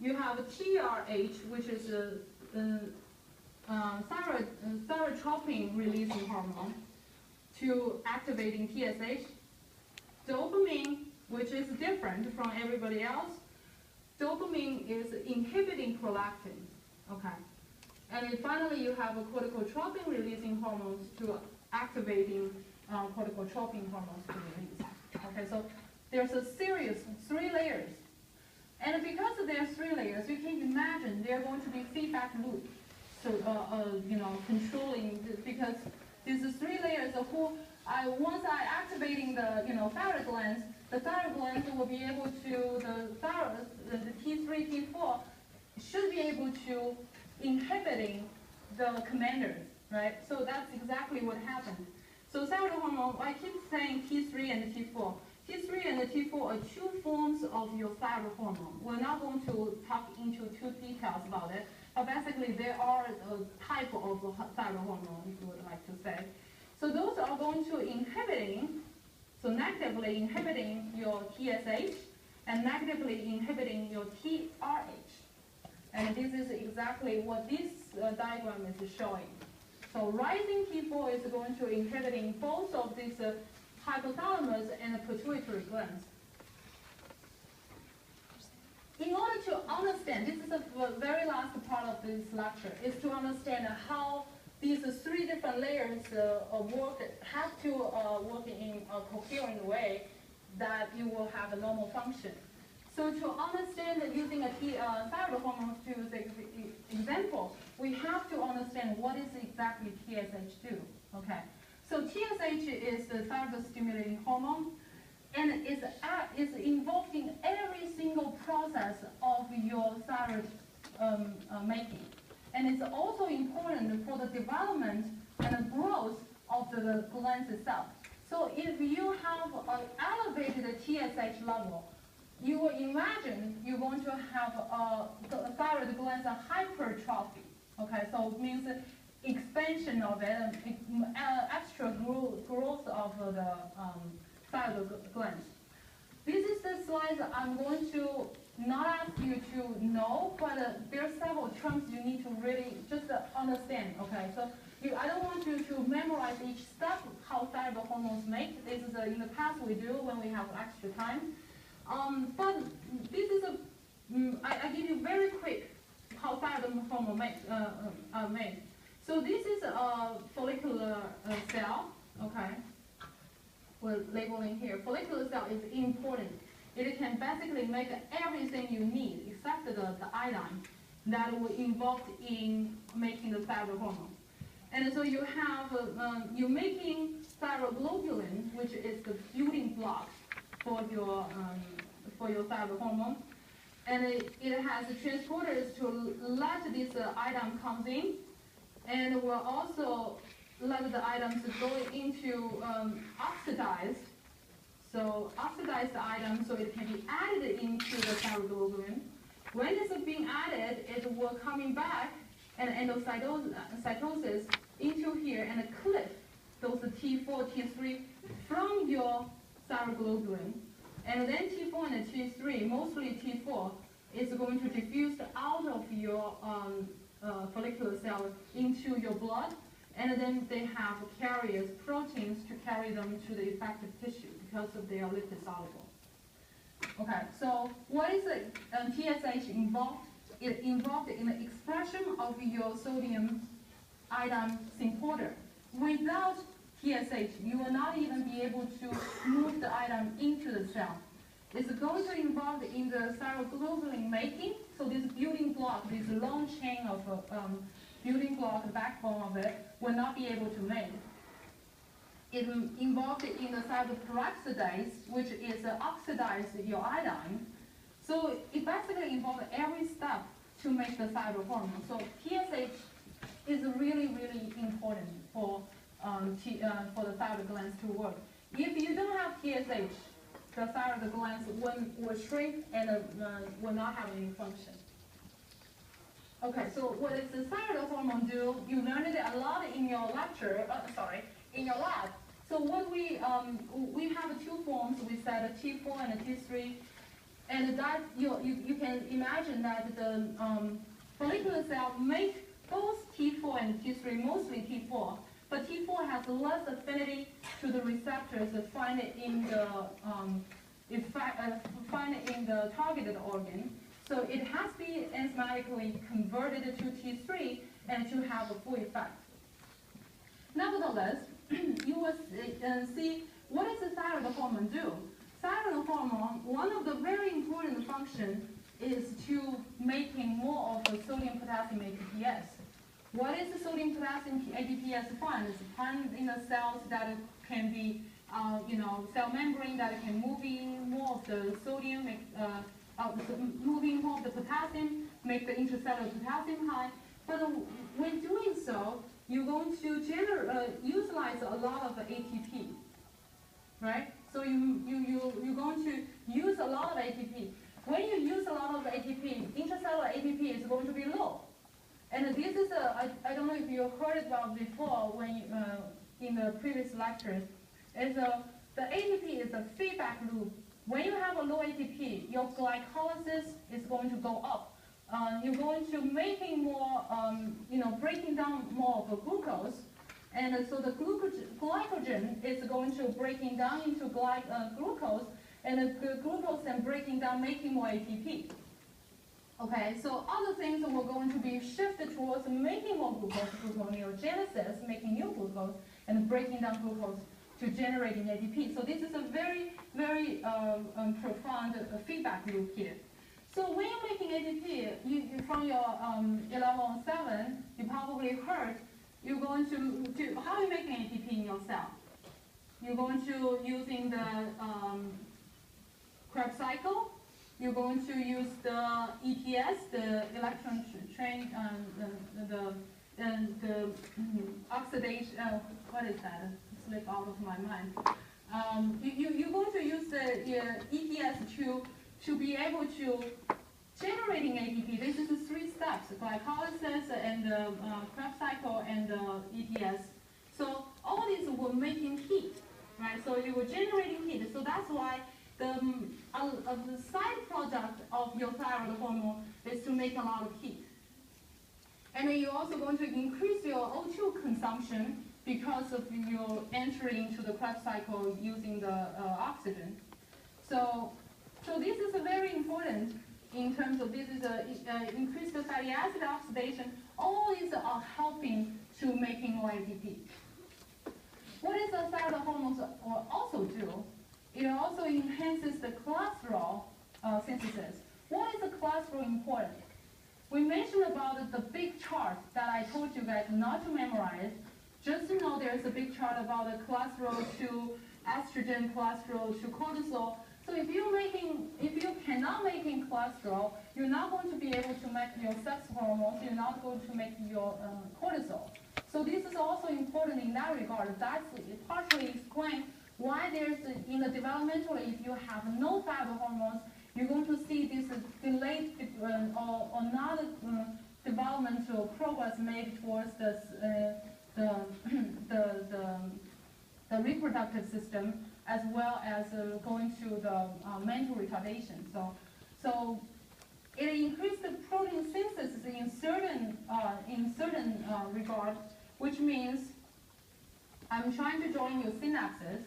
You have TRH, which is thyrotropin releasing hormone to activating TSH. Dopamine, which is different from everybody else. Dopamine is inhibiting prolactin, okay? And then finally, you have a corticotropin releasing hormones to activating corticotropin hormones to release. Okay, so there's a series, 3 layers. And because there are 3 layers, you can imagine there are going to be feedback loop. So, controlling, because these 3 layers of once I activating the, thyroid glands, the thyroid glands will be able to, the T3, T4 should be able to inhibiting the commanders, right? So that's exactly what happened. So thyroid hormone, I keep saying T3 and T4. T3 and T4 are 2 forms of your thyroid hormone. We're not going to talk into too details about it, but basically there are a type of thyroid hormone, if you would like to say. So those are going to negatively inhibiting your TSH and negatively inhibiting your TRH. And this is exactly what this diagram is showing. So rising T4 is going to inhibiting both of these hypothalamus and pituitary glands. In order to understand, this is the very last part of this lecture, is to understand how these 3 different layers have to work in a coherent way that you will have a normal function. So to understand that using a thyroid hormone to as an example, we have to understand what is exactly TSH2. Okay. So TSH is the thyroid stimulating hormone, and is involved in every single process of your thyroid making. And it's also important for the development and the growth of the glands itself. So if you have an elevated TSH level, you will imagine you're going to have a thyroid glands hypertrophy. Okay, so it means expansion of it, extra growth of the thyroid glands. This is the slide that I'm going to not ask you to know, but there are several terms you need to really just understand. Okay, so I don't want you to memorize each step how thyroid hormones make. This is in the past we do when we have extra time. But this is I give you very quick how thyroid hormone are made. So this is a follicular cell. Okay, we're labeling here. Follicular cell is important. It can basically make everything you need except the iodine that will involved in making the thyroid hormone. And so you have you're making thyroglobulin, which is the building block for your thyroid hormone, and it has transporters to let this iodine comes in, and will also let the items go into oxidized. So oxidized item, so it can be added into the thyroglobulin. When it's being added, it will coming back and endocytosis into here and clip those T4, T3 from your thyroglobulin. And then T4 and T3, mostly T4, is going to diffuse out of your follicular cell into your blood, and then they have carriers, proteins, to carry them to the effective tissue because of they are lipid soluble. Okay, so what is the TSH involved? It involved in the expression of your sodium iodine synporter. Without TSH, you will not even be able to move the iodine into the cell. It's going to involve in the thyroglobulin making, so this building block, this long chain of building block, the backbone of it, will not be able to make. It involved in the thyroperoxidase, which is oxidize your iodine. So it basically involves every step to make the thyroid hormone. So TSH is really, really important for the thyroid glands to work. If you don't have TSH, the thyroid glands will shrink and will not have any function. Okay, so what does the thyroid hormone do? You learned it a lot in your lecture, in your lab. So what we have two forms. We said a T4 and a T3, and that you can imagine that the follicular cell make both T4 and T3, mostly T4, but T4 has less affinity to the receptors that find it in the targeted organ. So it has to be enzymatically converted to T3 and to have a full effect. Nevertheless, you will see what does the thyroid hormone do? Thyroid hormone, one of the very important functions is to making more of the sodium potassium ATPase. What is the sodium potassium ATPase find? It's found in the cells that can be, cell membrane that can move in more of the sodium, moving more of the potassium, make the intracellular potassium high. But when doing so, you're going to utilize a lot of ATP, right? So you're going to use a lot of ATP. When you use a lot of ATP, intracellular ATP is going to be low. And this is I don't know if you heard about before when in the previous lectures, the ATP is a feedback loop. When you have a low ATP, your glycolysis is going to go up. You're going to making more, breaking down more of the glucose, and so the glycogen is going to breaking down into glucose, and the glucose then breaking down, making more ATP. Okay, so other things we're going to be shifted towards making more glucose, gluconeogenesis, making new glucose, and breaking down glucose to generating ATP. So this is a very, very profound feedback loop here. So when you're making ATP, you from your 1107, you probably heard you're going to how are you making ATP in your cell? You're going to using the Krebs cycle. You're going to use the ETS, the electron train, the oxidation. What is that? It slipped out of my mind. You're going to use the ETS to be able to generating ATP. This is the 3 steps: glycolysis and the Krebs cycle and the ETS. So all these were making heat, right? So you were generating heat. So that's why the side product of your thyroid hormone is to make a lot of heat. And then you're also going to increase your O2 consumption because of your entry into the Krebs cycle using the oxygen. So this is very important in terms of this is increase the fatty acid oxidation. All these are helping to making more ATP. What does the thyroid hormones also do? It also enhances the cholesterol synthesis. Why is the cholesterol important? We mentioned about the big chart that I told you guys not to memorize. Just to know there's a big chart about the cholesterol to estrogen, cholesterol to cortisol. So if you cannot making cholesterol, you're not going to be able to make your sex hormones. You're not going to make your cortisol. So this is also important in that regard. That's partially explain why there's in the developmental, if you have no thyroid hormones, you're going to see this delayed or not developmental progress made towards the reproductive system, as well as going to the mental retardation. So it increased the protein synthesis in certain regard, which means I'm trying to join your synapses.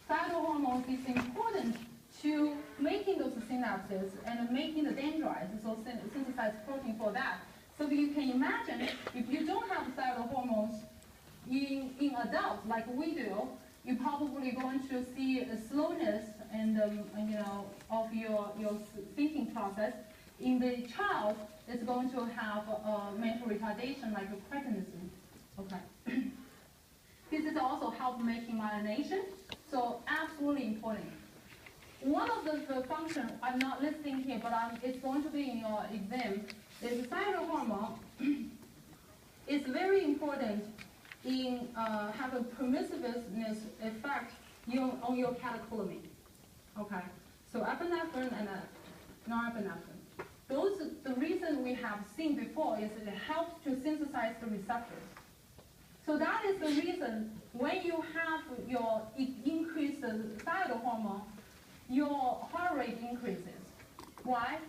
Thyroid hormones is important to making those synapses and making the dendrites, so synthesize protein for that. So you can imagine if you don't have thyroid hormones in adults like we do, you're probably going to see a slowness and of your thinking process. In the child, it's going to have mental retardation like a cretinism. Okay. This is also help making myelination, so absolutely important. One of the functions I'm not listing here, but it's going to be in your exam, is thyroid hormone. It's very important in have a permissiveness effect on your catecholamine. Okay, so epinephrine and norepinephrine. The reason we have seen before is that it helps to synthesize the receptors. So that is the reason when you have your increased thyroid hormone, your heart rate increases. Why?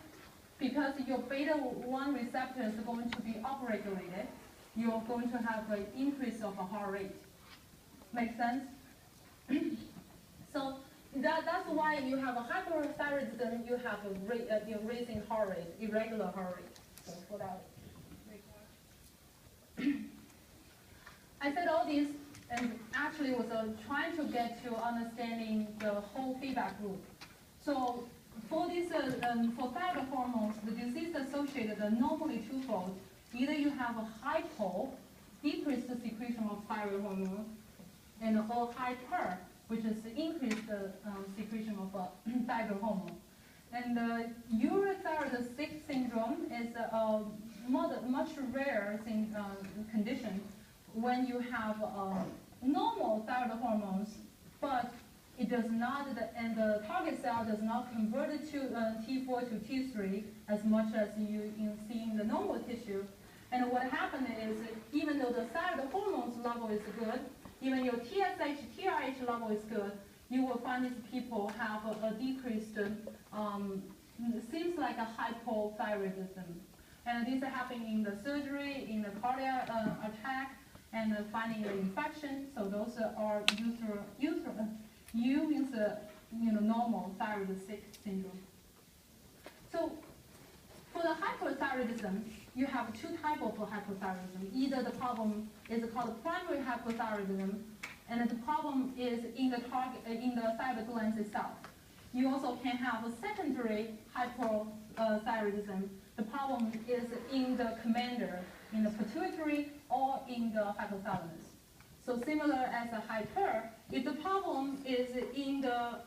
Because your beta-1 receptor is going to be upregulated. You're going to have an increase of a heart rate. Make sense? So that's why you have a hyperthyroidism, you have a raising heart rate, irregular heart rate. So for that. I said all this and actually was trying to get to understanding the whole feedback loop. So for this, for thyroid hormones, the disease associated are normally twofold. Either you have a hypo, decreased secretion of thyroid hormone, and or hyper, which is increased secretion of thyroid hormone. And urothyroid syndrome is a much rarer condition when you have normal thyroid hormones, but it does not, and the target cell does not convert it to T4 to T3 as much as you see in the normal tissue. And what happened is, even though the thyroid hormones level is good, even your TSH, TRH level is good, you will find these people have a decreased, seems like a hypothyroidism. And these are happening in the surgery, in the cardiac attack, and finding the infection. So those are normal thyroid syndrome. So for the hypothyroidism, you have two types of hypothyroidism. Either the problem is called primary hypothyroidism, and the problem is in the target, in the thyroid glands itself. You also can have a secondary hypothyroidism. The problem is in the commander, in the pituitary or in the hypothalamus. So similar as a hyper, if the problem is in the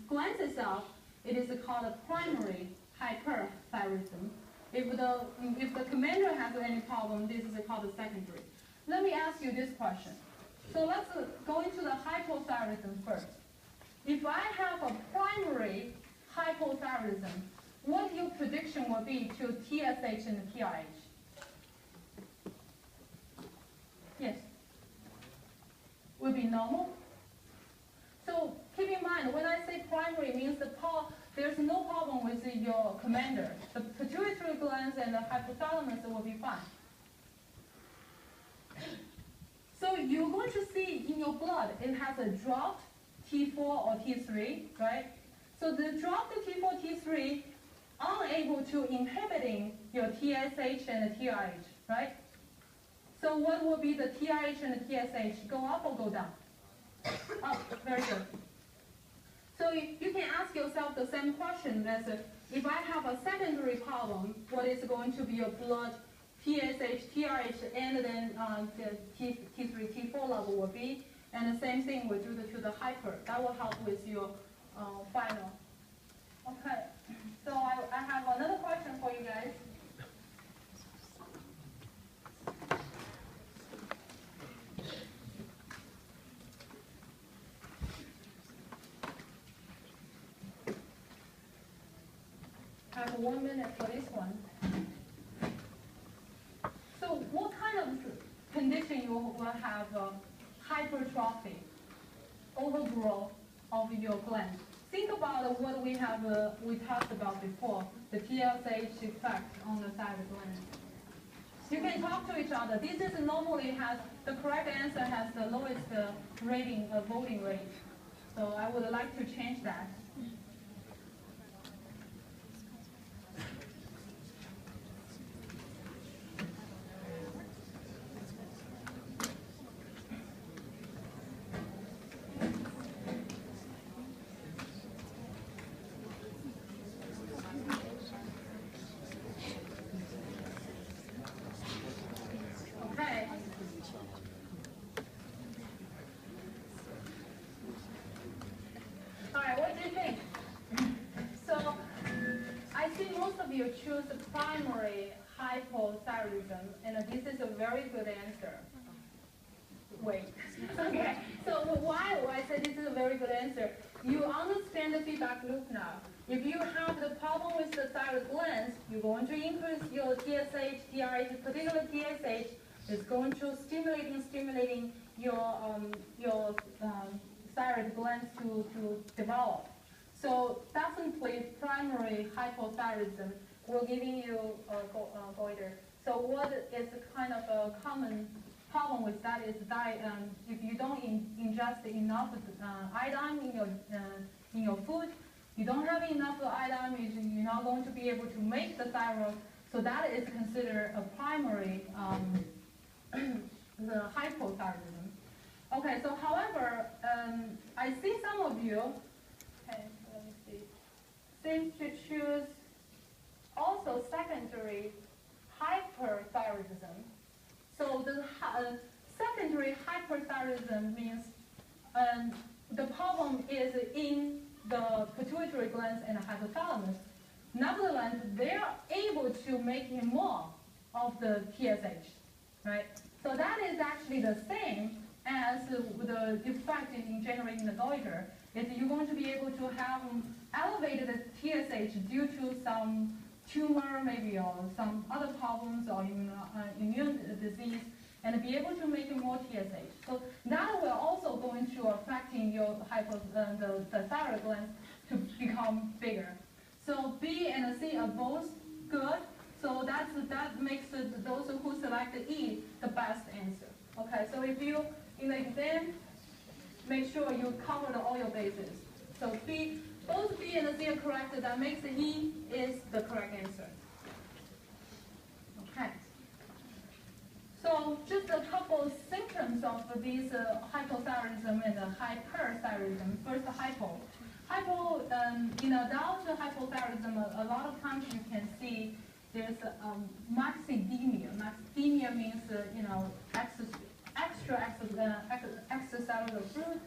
glands itself, it is called a primary hyperthyroidism. If the commander has any problem, this is called a secondary. Let me ask you this question. So let's go into the hypothyroidism first. If I have a primary hypothyroidism, what your prediction will be to TSH and TRH? Yes. Will be normal. So keep in mind, when I say primary, it means there's no problem with your commander. The pituitary glands and the hypothalamus will be fine. So you're going to see in your blood, it has a dropped T4 or T3, right? So the dropped T4, T3 unable to inhibiting your TSH and the TRH, right? So what will be the TRH and the TSH? Go up or go down? Up, very good. So you can ask yourself the same question as if I have a secondary problem, what is going to be your blood TSH, TRH, and then the T3, T4 level will be? And the same thing we do to the hyper. That will help with your final. Okay, so I have another question for you guys. I have 1 minute for this one. So what kind of condition you will have hypertrophy, overgrowth of your gland? Think about what we talked about before, the TSH effect on the thyroid gland. You can talk to each other. This is normally the correct answer has the lowest rating, voting rate. So I would like to change that. You choose the primary hypothyroidism, and this is a very good answer. Wait. Okay. So why I say this is a very good answer? You understand the feedback loop now. If you have the problem with the thyroid glands, you're going to increase your TSH, TRH, particularly TSH, is going to stimulating your thyroid glands to develop. So definitely primary hypothyroidism will giving you goiter. So what is kind of a common problem with that is if you don't ingest enough iodine in your food, you don't have enough iodine, you're not going to be able to make the thyroid. So that is considered a primary the hypothyroidism. Okay, so however, I see some of you. Okay, let me see. Seems to choose also secondary hyperthyroidism. So the secondary hyperthyroidism means the problem is in the pituitary glands and the hypothalamus. Nevertheless, they are able to make more of the TSH, right? So that is actually the same as the effect in generating the goiter. Is you're going to be able to have elevated TSH due to some tumor maybe or some other problems or immune disease, and be able to make more TSH. So that will also going to affecting your the thyroid glands to become bigger. So B and C are both good. So that makes those who selected E the best answer. Okay, so if you in the exam, make sure you covered all your bases. So both B and C are correct. That makes E is the correct answer. Okay. So So just a couple of symptoms of these hypothyroidism and hyperthyroidism. First, hypo. Hypo, in adult hypothyroidism, a lot of times you can see there's maxidemia. Maxidemia means, extracellular fluid,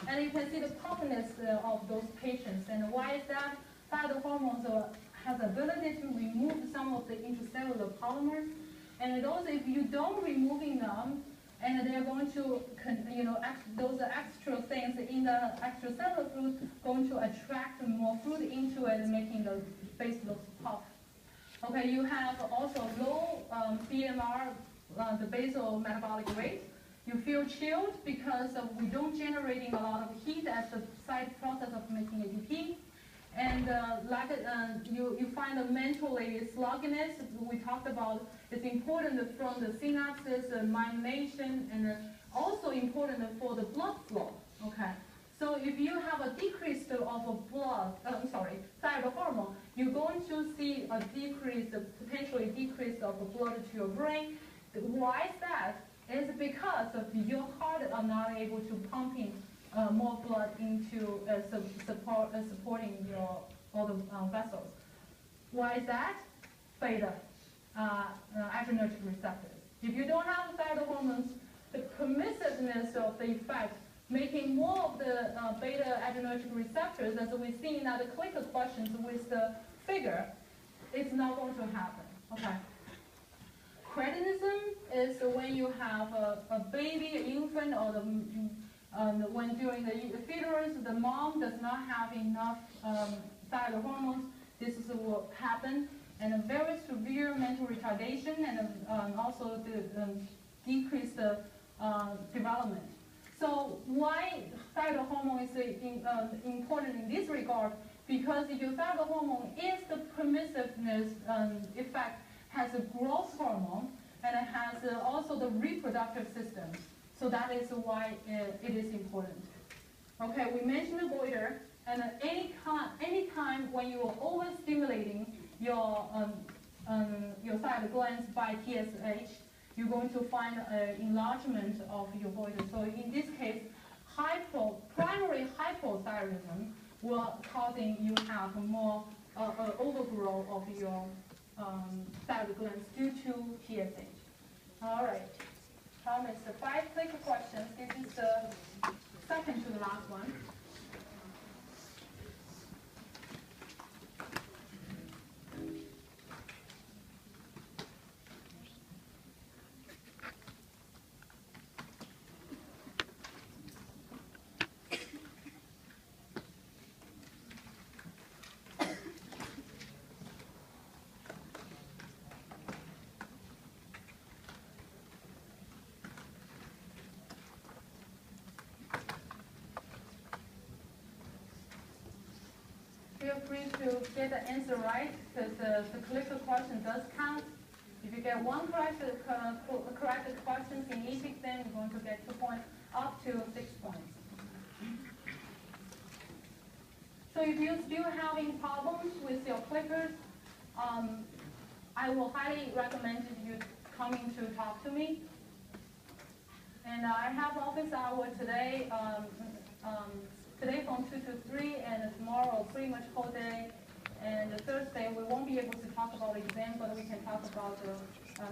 and you can see the puffiness of those patients. And why is that? Thyroid hormones has ability to remove some of the intracellular polymers, and those, if you don't removing them, and they're going to, those extra things in the extracellular fluid going to attract more fluid into it, making the face look puff. Okay, you have also low BMR, the basal metabolic rate. You feel chilled because we don't generating a lot of heat as the side process of making ATP. And you find a mentally sluggishness. We talked about it's important from the synapses, myelination, and also important for the blood flow. Okay, so if you have a decrease of thyroid hormone, you're going to see a decrease, potentially decrease of blood to your brain. Why is that? It's because of your heart are not able to pumping more blood into supporting your all the vessels. Why is that? Beta adrenergic receptors. If you don't have thyroid hormones, the permissiveness of the effect, making more of the beta adrenergic receptors, as we see in other clinical questions with the figure, it's not going to happen. Okay. Cretinism is when you have a baby, infant, or when during the fetus, the mom does not have enough thyroid hormones. This is what happens, and a very severe mental retardation, and also the decreased development. So why thyroid hormone is important in this regard? Because your thyroid hormone is the permissiveness effect, has a growth hormone, and it has also the reproductive system. So that is why it is important. Okay, we mentioned the goiter, and any time when you are overstimulating your thyroid glands by TSH, you're going to find enlargement of your goiter. So in this case, primary hypothyroidism will causing you have more overgrowth of your thyroid glands due to TSH. All right. Promise the 5 click questions. This is the second to the last one. Feel free to get the answer right, because the clicker question does count. If you get one correct question in each exam, you're going to get 2 points, up to 6 points. So if you're still having problems with your clickers, I will highly recommend you coming to talk to me. And I have office hour today. Today from 2 to 3, and tomorrow pretty much whole day. And Thursday we won't be able to talk about the exam, but we can talk about the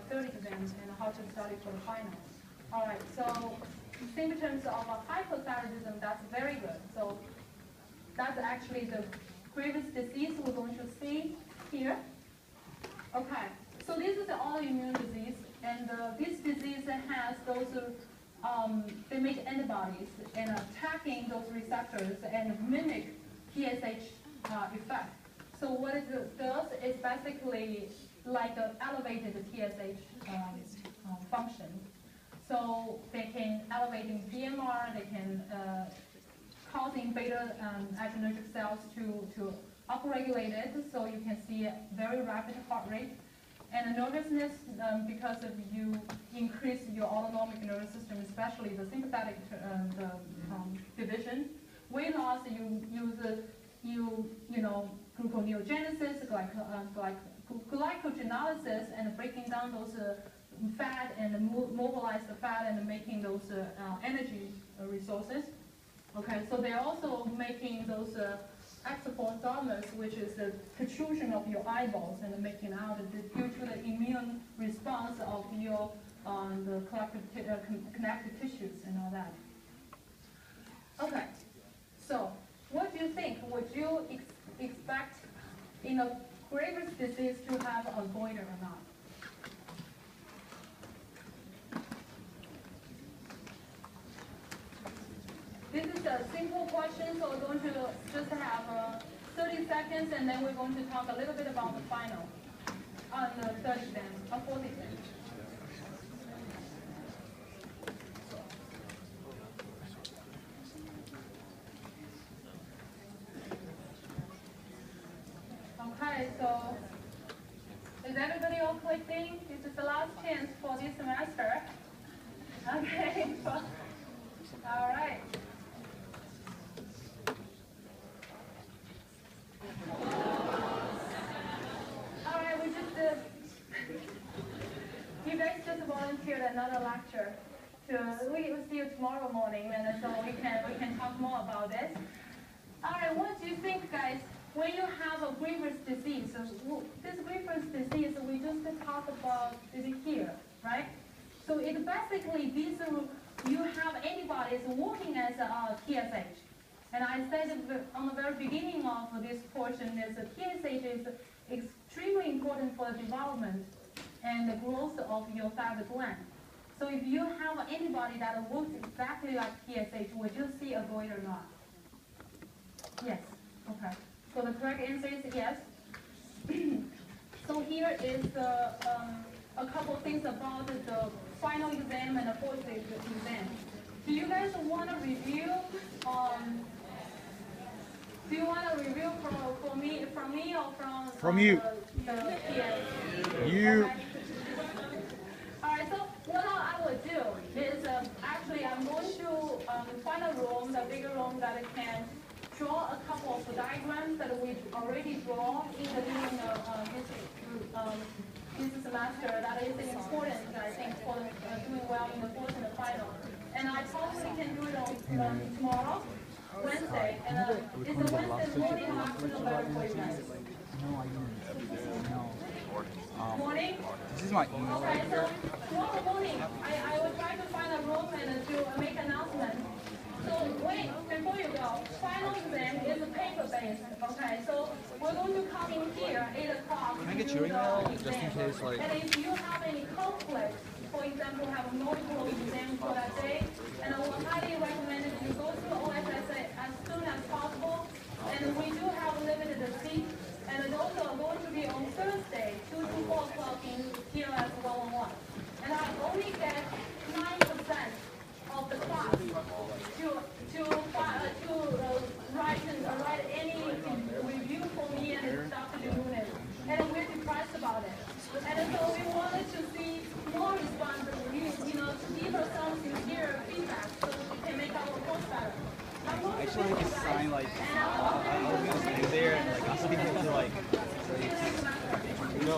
third exam and how to study for the final. All right, so symptoms of hypothyroidism, that's very good. So that's actually the previous disease we're going to see here. Okay, so this is the autoimmune disease, and this disease has those they make antibodies and attacking those receptors and mimic TSH effect. So what it does is basically like an elevated TSH function. So they can elevate in BMR, they can causing beta adrenergic cells to upregulate it, so you can see a very rapid heart rate. And nervousness, because of you increase your autonomic nervous system, especially the sympathetic division. Weight loss, you use gluconeogenesis, glycogenolysis, and breaking down those fat and mobilize the fat and making those energy resources. Okay, so they're also making those exophthalmos, which is the protrusion of your eyeballs and making out due to the immune response of your the connective tissues and all that. Okay, so what do you think? Would you expect in a Graves' disease to have a goiter or not? This is a simple question, so we're going to just have 30 seconds, and then we're going to talk a little bit about the final on the third exam, or fourth exam. Okay, so is everybody all clicked in? This is the last chance for this semester. Okay, all right. All right, we just you guys just volunteered another lecture. We will see you tomorrow morning, and so we can talk more about this. All right, what do you think, guys? When you have a Graves' disease, this Graves' disease, we just talked about it here, right? So it basically, you have antibodies working as a TSH. And I said on the very beginning of this portion that the TSH is extremely important for the development and the growth of your thyroid gland. So if you have an antibody that works exactly like TSH, would you see a goiter or not? Yes. Okay. So the correct answer is yes. So here is a couple things about the final exam and the fourth exam. Do you guys want to review? Do you want to review from me or from you? The PA? You. Okay. All right. So what I would do is actually I'm going to find a room, the bigger room that can draw a couple of diagrams that we already draw in the during this semester. That is important, I think, for doing well in the fourth and the final. And I probably can do it on tomorrow, Wednesday. And it's a Wednesday morning or afternoon better for you guys? No, I didn't. No. Morning? This is my email. Okay, so tomorrow morning, I will try to find a room and to make an announcement. So wait, before you go, final exam is paper-based, okay? So we're going to come in here, 8 o'clock. Can I get your email, just in case, like... And if you have any conflicts, for example, have multiple exams for that day, and I will highly recommend that you go to OSSA as soon as possible. And we do have limited seats, and it's also going to be on Thursday, 2 to 4 o'clock in TLS 111. And I only get 9% of the class to write any review for me and Dr. Nunes, and we're depressed about it. And so we wanted to see more response, give us some sincere feedback so we can make our course better. I just want to sign, like, I was going to be there, and, like, I was going to, like, no.